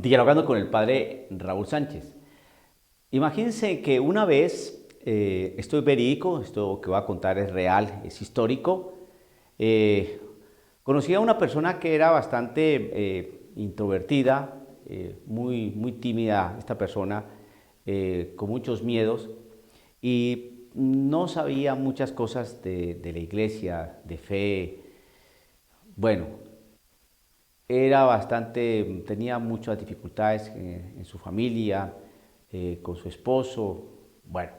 dialogando con el padre Raúl Sánchez. Imagínense que una vez, esto es verídico, esto que voy a contar es real, es histórico. eh, Conocí a una persona que era bastante introvertida, muy tímida esta persona, con muchos miedos y no sabía muchas cosas de la iglesia, de fe. Bueno, era bastante, tenía muchas dificultades en su familia, con su esposo, bueno.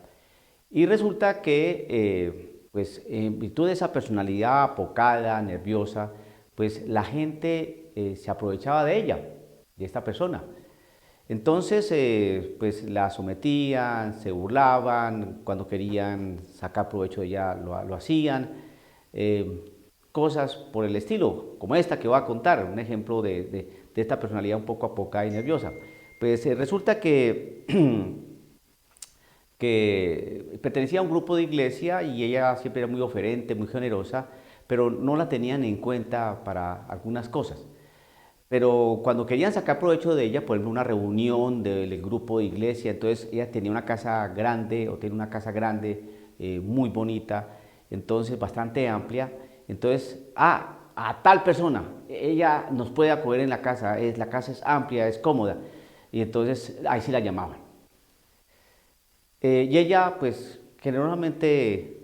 Y resulta que, pues, en virtud de esa personalidad apocada, nerviosa, pues la gente se aprovechaba de ella, de esta persona. Entonces, pues la sometían, se burlaban, cuando querían sacar provecho de ella lo hacían, eh, cosas por el estilo, como esta que voy a contar, un ejemplo de esta personalidad un poco apocada y nerviosa. Pues resulta que, que pertenecía a un grupo de iglesia y ella siempre era muy oferente, muy generosa, pero no la tenían en cuenta para algunas cosas. Pero cuando querían sacar provecho de ella, por ejemplo, una reunión del grupo de iglesia, entonces ella tenía una casa grande, o tiene una casa grande, muy bonita, entonces bastante amplia. Entonces, a tal persona, ella nos puede acoger en la casa, la casa es amplia, es cómoda. Y entonces ahí sí la llamaban. Y ella, pues, generosamente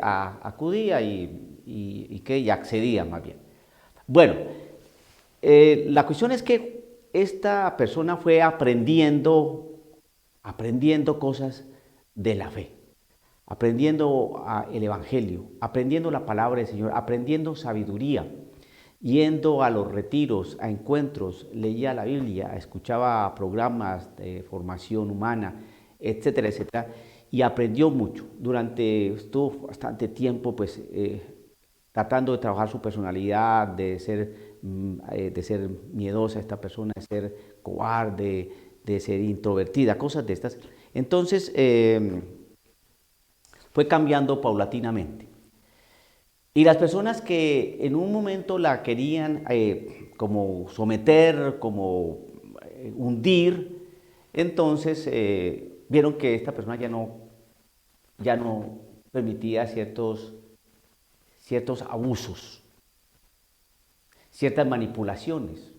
acudía y accedía más bien. Bueno, la cuestión es que esta persona fue aprendiendo cosas de la fe, aprendiendo el Evangelio, aprendiendo la palabra del Señor, aprendiendo sabiduría, yendo a los retiros, a encuentros, leía la Biblia, escuchaba programas de formación humana, etcétera, etcétera, y aprendió mucho. Estuvo bastante tiempo, pues, tratando de trabajar su personalidad, de ser miedosa esta persona, de ser cobarde, de ser introvertida, cosas de estas. Entonces, fue cambiando paulatinamente. Y las personas que en un momento la querían como someter, como hundir, entonces vieron que esta persona ya no permitía ciertos abusos, ciertas manipulaciones,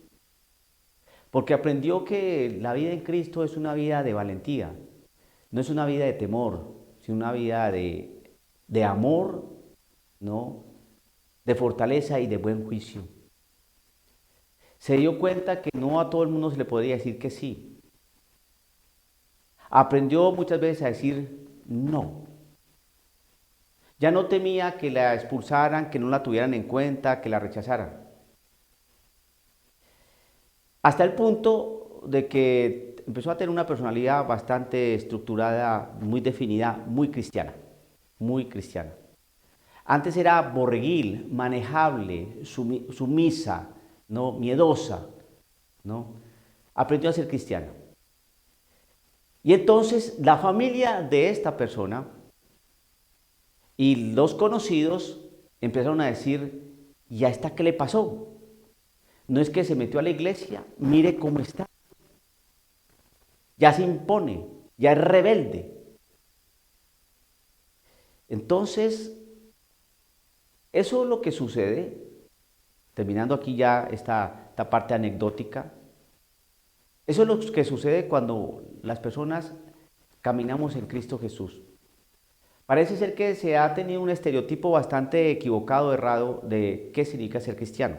porque aprendió que la vida en Cristo es una vida de valentía, no es una vida de temor, sino una vida de amor, ¿no? De fortaleza y de buen juicio. Se dio cuenta que no a todo el mundo se le podría decir que sí. Aprendió muchas veces a decir no. Ya no temía que la expulsaran, que no la tuvieran en cuenta, que la rechazaran. Hasta el punto de que empezó a tener una personalidad bastante estructurada, muy definida, muy cristiana, muy cristiana. Antes era borreguil, manejable, sumisa, ¿no? Miedosa, ¿no? Aprendió a ser cristiana. Y entonces la familia de esta persona y los conocidos empezaron a decir, ¿y a esta qué le pasó? No es que se metió a la iglesia, mire cómo está. Ya se impone, ya es rebelde. Entonces, eso es lo que sucede, terminando aquí ya esta parte anecdótica, eso es lo que sucede cuando las personas caminamos en Cristo Jesús. Parece ser que se ha tenido un estereotipo bastante equivocado, errado, de qué significa ser cristiano.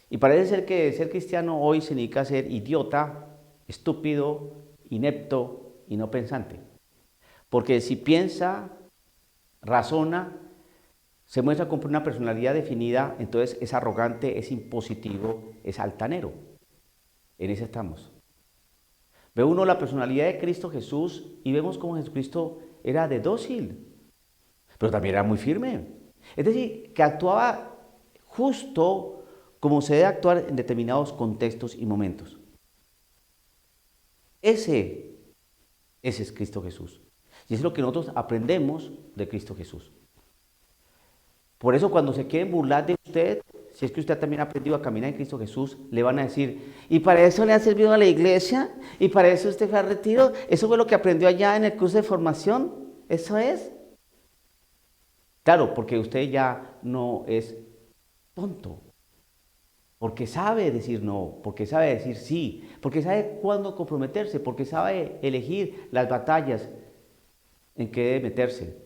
Y parece ser que ser cristiano hoy significa ser idiota, estúpido, inepto y no pensante. Porque si piensa, razona, se muestra como una personalidad definida, entonces es arrogante, es impositivo, es altanero. En ese estamos. Ve uno la personalidad de Cristo Jesús y vemos cómo Jesucristo era de dócil, pero también era muy firme. Es decir, que actuaba justo como se debe actuar en determinados contextos y momentos. Ese es Cristo Jesús. Y es lo que nosotros aprendemos de Cristo Jesús. Por eso cuando se quieren burlar de usted, si es que usted también ha aprendido a caminar en Cristo Jesús, le van a decir, ¿y para eso le ha servido a la iglesia? ¿Y para eso usted fue al retiro? ¿Eso fue lo que aprendió allá en el curso de formación? ¿Eso es? Claro, porque usted ya no es tonto, porque sabe decir no, porque sabe decir sí, porque sabe cuándo comprometerse, porque sabe elegir las batallas en que debe meterse.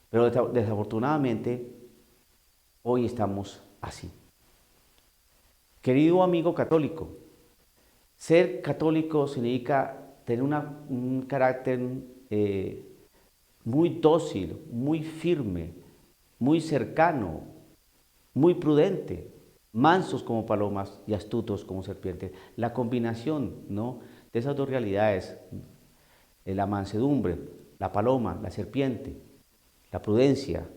Pero desafortunadamente, hoy estamos así. Querido amigo católico, ser católico significa tener un carácter muy dócil, muy firme, muy cercano, muy prudente, mansos como palomas y astutos como serpientes. La combinación, ¿no?, de esas dos realidades, la mansedumbre, la paloma, la serpiente, la prudencia,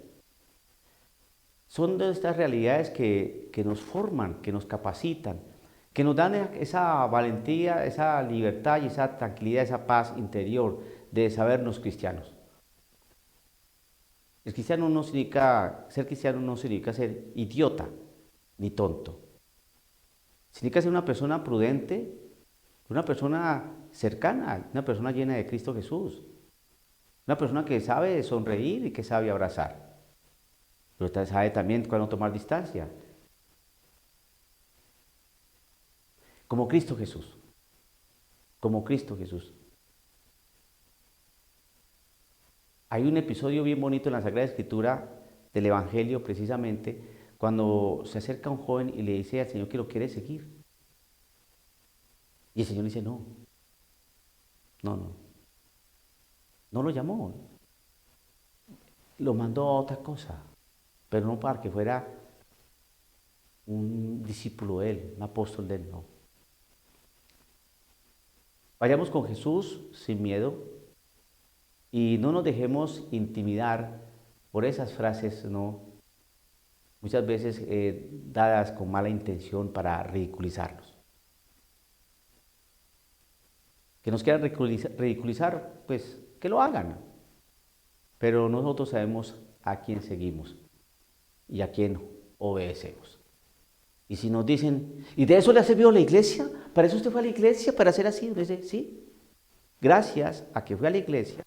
son de estas realidades que nos forman, que nos capacitan, que nos dan esa valentía, esa libertad y esa tranquilidad, esa paz interior de sabernos cristianos. Ser cristiano no significa ser idiota ni tonto. Significa ser una persona prudente, una persona cercana, una persona llena de Cristo Jesús. Una persona que sabe sonreír y que sabe abrazar. Pero sabe también cuándo tomar distancia. Como Cristo Jesús. Como Cristo Jesús. Hay un episodio bien bonito en la Sagrada Escritura del Evangelio, precisamente, cuando se acerca un joven y le dice al Señor que lo quiere seguir. Y el Señor le dice, no, no, no. No lo llamó. Lo mandó a otra cosa, pero no para que fuera un discípulo de él, un apóstol de él, no. Vayamos con Jesús sin miedo y no nos dejemos intimidar por esas frases, ¿no?, muchas veces dadas con mala intención para ridiculizarnos. Que nos quieran ridiculizar, pues que lo hagan. Pero nosotros sabemos a quién seguimos y a quién obedecemos. Y si nos dicen, ¿y de eso le ha servido la iglesia? ¿Para eso usted fue a la iglesia? ¿Para ser así? Dice, sí. Gracias a que fui a la iglesia,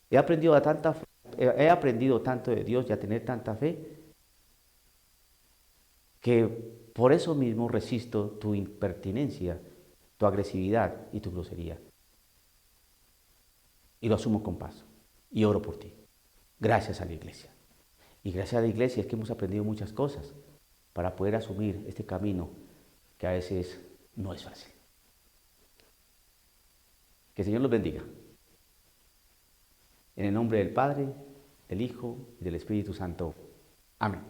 he aprendido tanto de Dios y a tener tanta fe, que por eso mismo resisto tu impertinencia, tu agresividad y tu grosería. Y lo asumo con paz. Y oro por ti. Gracias a la iglesia. Y gracias a la iglesia es que hemos aprendido muchas cosas para poder asumir este camino que a veces no es fácil. Que el Señor los bendiga. En el nombre del Padre, del Hijo y del Espíritu Santo. Amén.